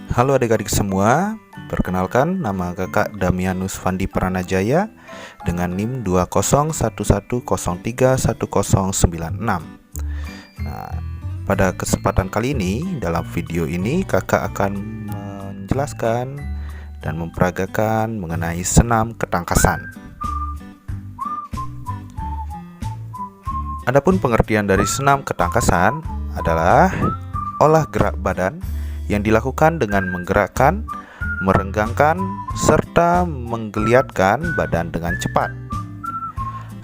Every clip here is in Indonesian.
Halo adik-adik semua, perkenalkan nama kakak Damianus Fandi Pranajaya dengan NIM 20110310996. Nah, pada kesempatan kali ini, dalam video ini kakak akan menjelaskan dan memperagakan mengenai senam ketangkasan. Adapun pengertian dari senam ketangkasan adalah olah gerak badan yang dilakukan dengan menggerakkan, merenggangkan, serta menggeliatkan badan dengan cepat.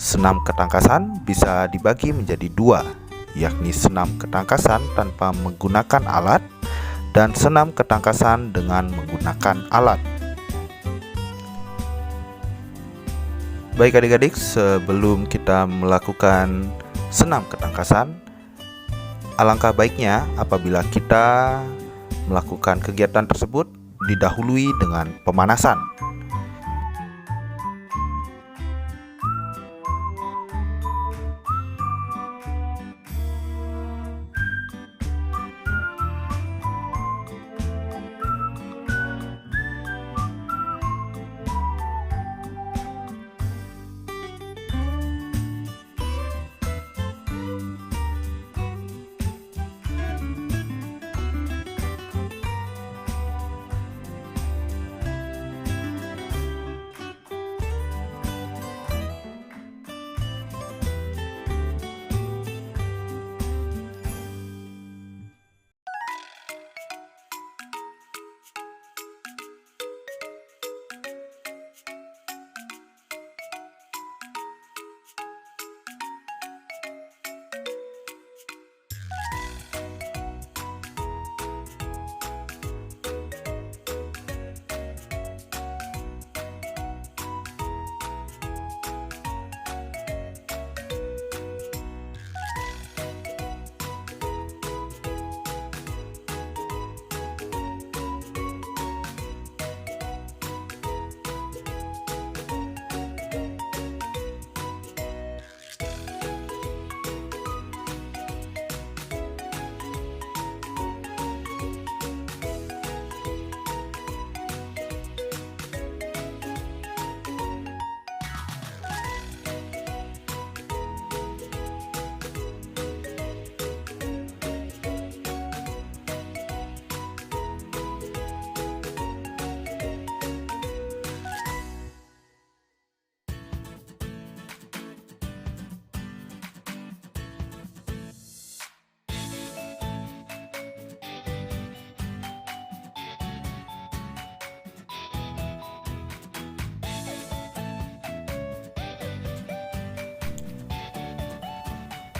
Senam ketangkasan bisa dibagi menjadi dua, yakni senam ketangkasan tanpa menggunakan alat dan senam ketangkasan dengan menggunakan alat. Baik adik-adik, sebelum kita melakukan senam ketangkasan, alangkah baiknya apabila kita melakukan kegiatan tersebut didahului dengan pemanasan.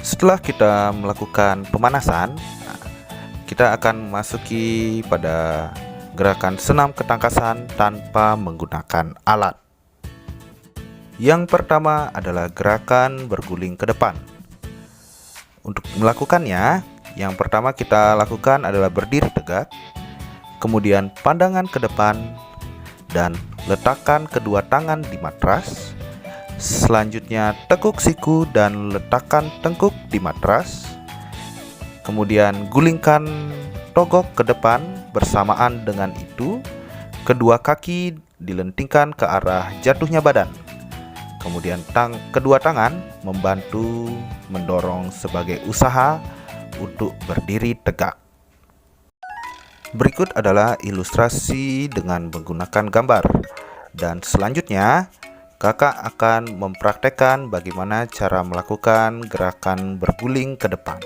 Setelah kita melakukan pemanasan, kita akan memasuki pada gerakan senam ketangkasan tanpa menggunakan alat. Yang pertama adalah gerakan berguling ke depan. Untuk melakukannya, yang pertama kita lakukan adalah berdiri tegak, kemudian pandangan ke depan, dan letakkan kedua tangan di matras. Selanjutnya tekuk siku dan letakkan tengkuk di matras. Kemudian gulingkan togok ke depan. Bersamaan dengan itu, kedua kaki dilentingkan ke arah jatuhnya badan. Kemudian kedua tangan membantu mendorong sebagai usaha untuk berdiri tegak. Berikut adalah ilustrasi dengan menggunakan gambar. Dan selanjutnya kakak akan mempraktekkan bagaimana cara melakukan gerakan berguling ke depan.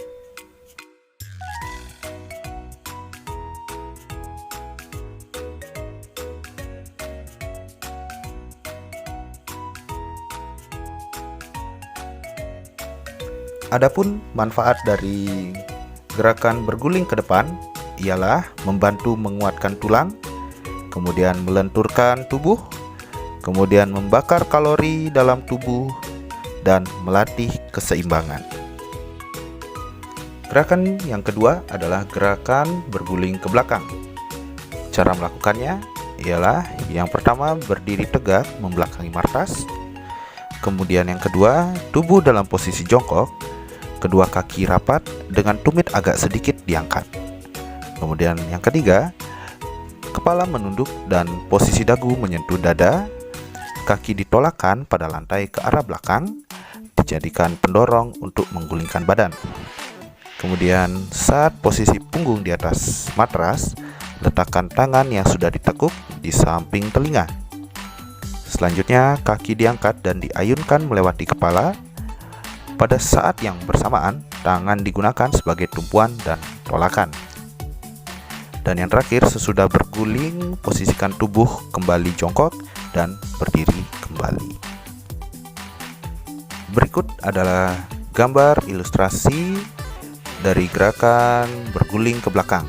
Adapun manfaat dari gerakan berguling ke depan ialah membantu menguatkan tulang, kemudian melenturkan tubuh, kemudian membakar kalori dalam tubuh, dan melatih keseimbangan. Gerakan yang kedua adalah gerakan berguling ke belakang. Cara melakukannya ialah yang pertama berdiri tegak membelakangi martas, kemudian yang kedua tubuh dalam posisi jongkok, kedua kaki rapat dengan tumit agak sedikit diangkat. Kemudian yang ketiga, Kepala menunduk dan posisi dagu menyentuh dada. Kaki ditolakkan pada lantai ke arah belakang, dijadikan pendorong untuk menggulingkan badan. Kemudian saat posisi punggung di atas matras, letakkan tangan yang sudah ditekuk di samping telinga. Selanjutnya, kaki diangkat dan diayunkan melewati kepala. Pada saat yang bersamaan, tangan digunakan sebagai tumpuan dan tolakan. Dan yang terakhir, sesudah berguling, posisikan tubuh kembali jongkok dan berdiri kembali. Berikut adalah gambar ilustrasi dari gerakan berguling ke belakang.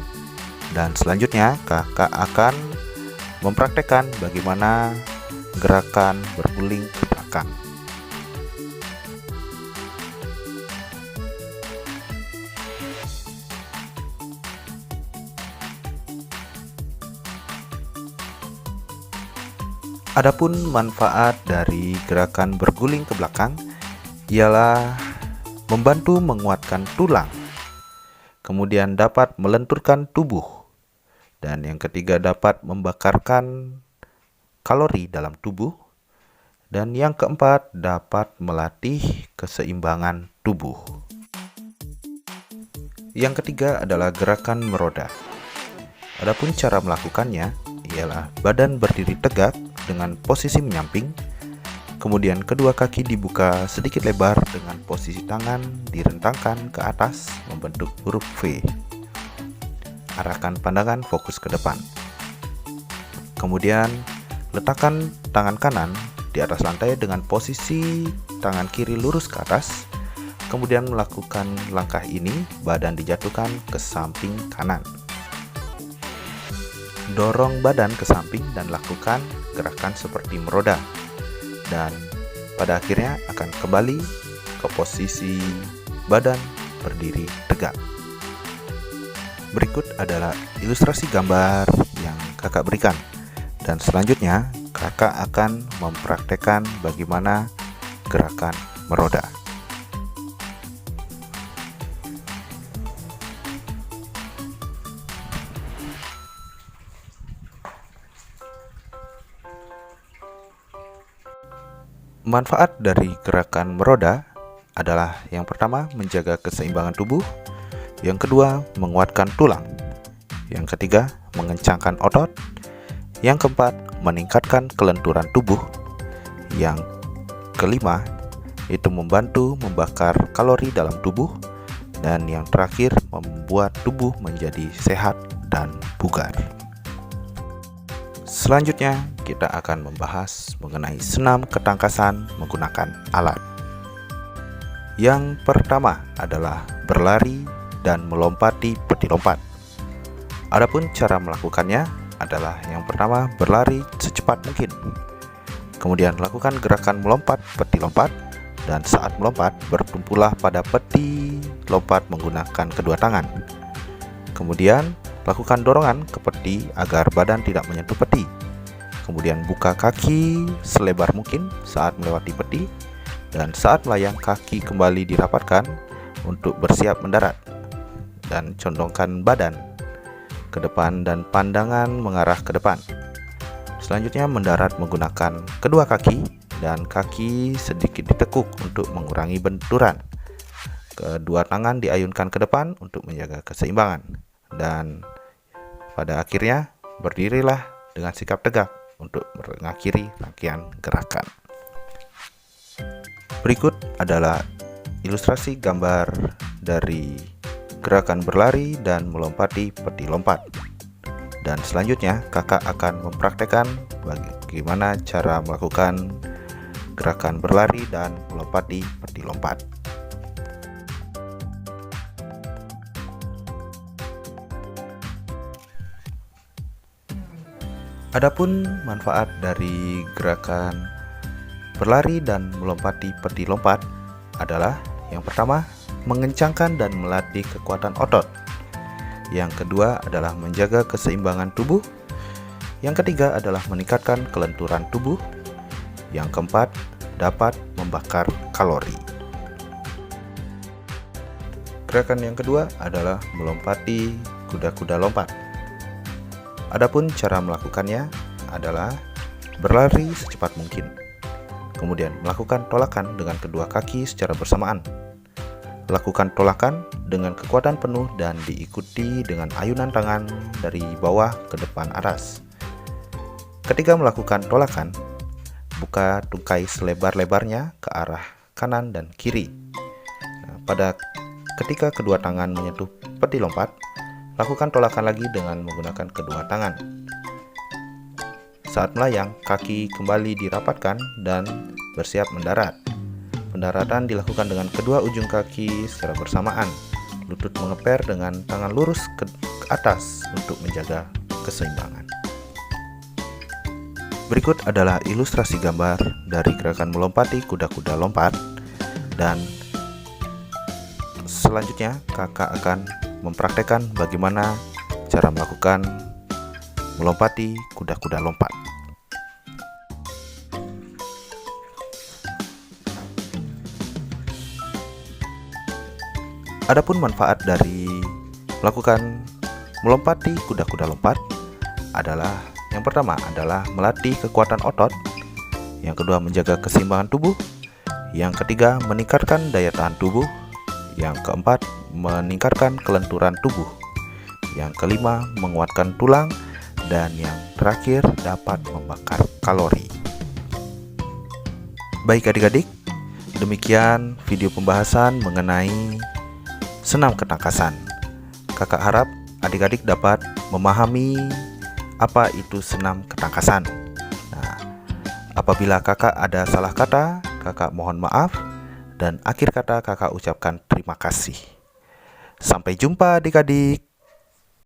Dan selanjutnya kakak akan mempraktekkan bagaimana gerakan berguling ke belakang. Adapun manfaat dari gerakan berguling ke belakang ialah membantu menguatkan tulang, kemudian dapat melenturkan tubuh, dan yang ketiga dapat membakarkan kalori dalam tubuh, dan yang keempat dapat melatih keseimbangan tubuh. Yang ketiga adalah gerakan meroda. Adapun cara melakukannya ialah badan berdiri tegak dengan posisi menyamping, kemudian kedua kaki dibuka sedikit lebar dengan posisi tangan direntangkan ke atas membentuk huruf V. Arahkan pandangan fokus ke depan. Kemudian letakkan tangan kanan di atas lantai dengan posisi tangan kiri lurus ke atas. Kemudian melakukan langkah ini, badan dijatuhkan ke samping kanan. Dorong badan ke samping dan lakukan gerakan seperti meroda. Dan pada akhirnya akan kembali ke posisi badan berdiri tegak. Berikut adalah ilustrasi gambar yang kakak berikan. Dan selanjutnya kakak akan mempraktekkan bagaimana gerakan meroda. Manfaat dari gerakan meroda adalah yang pertama menjaga keseimbangan tubuh, yang kedua menguatkan tulang, yang ketiga mengencangkan otot, yang keempat meningkatkan kelenturan tubuh, yang kelima itu membantu membakar kalori dalam tubuh, dan yang terakhir membuat tubuh menjadi sehat dan bugar. Selanjutnya kita akan membahas mengenai senam ketangkasan menggunakan alat. Yang pertama adalah berlari dan melompati peti lompat. Adapun cara melakukannya adalah yang pertama berlari secepat mungkin. Kemudian lakukan gerakan melompat peti lompat, dan saat melompat bertumpulah pada peti lompat menggunakan kedua tangan. Kemudian lakukan dorongan ke peti agar badan tidak menyentuh peti. Kemudian buka kaki selebar mungkin saat melewati peti, dan saat melayang kaki kembali dirapatkan untuk bersiap mendarat, dan condongkan badan ke depan dan pandangan mengarah ke depan. Selanjutnya mendarat menggunakan kedua kaki dan kaki sedikit ditekuk untuk mengurangi benturan. Kedua tangan diayunkan ke depan untuk menjaga keseimbangan, dan pada akhirnya berdirilah dengan sikap tegak untuk mengakhiri rangkaian gerakan. Berikut adalah ilustrasi gambar dari gerakan berlari dan melompati peti lompat. Dan selanjutnya kakak akan mempraktekkan bagaimana cara melakukan gerakan berlari dan melompati peti lompat. Adapun manfaat dari gerakan berlari dan melompati peti lompat adalah yang pertama mengencangkan dan melatih kekuatan otot. Yang kedua adalah menjaga keseimbangan tubuh. Yang ketiga adalah meningkatkan kelenturan tubuh. Yang keempat dapat membakar kalori. Gerakan yang kedua adalah melompati kuda-kuda lompat. Adapun cara melakukannya adalah berlari secepat mungkin, kemudian melakukan tolakan dengan kedua kaki secara bersamaan. Lakukan tolakan dengan kekuatan penuh dan diikuti dengan ayunan tangan dari bawah ke depan atas. Ketika melakukan tolakan, buka tungkai selebar-lebarnya ke arah kanan dan kiri. Ketika kedua tangan menyentuh peti lompat, lakukan tolakan lagi dengan menggunakan kedua tangan. Saat melayang, kaki kembali dirapatkan dan bersiap mendarat. Pendaratan dilakukan dengan kedua ujung kaki secara bersamaan. Lutut mengeper dengan tangan lurus ke atas untuk menjaga keseimbangan. Berikut adalah ilustrasi gambar dari gerakan melompati kuda-kuda lompat, dan selanjutnya kakak akan mempraktekkan bagaimana cara melakukan melompati kuda-kuda lompat. Adapun manfaat dari melakukan melompati kuda-kuda lompat adalah yang pertama adalah melatih kekuatan otot, yang kedua menjaga keseimbangan tubuh, yang ketiga meningkatkan daya tahan tubuh, yang keempat meningkatkan kelenturan tubuh, yang kelima menguatkan tulang, dan yang terakhir dapat membakar kalori. Baik adik-adik, demikian video pembahasan mengenai senam ketangkasan. Kakak harap adik-adik dapat memahami apa itu senam ketangkasan. Nah, apabila kakak ada salah kata, kakak mohon maaf, dan akhir kata kakak ucapkan terima kasih. Sampai jumpa adik-adik.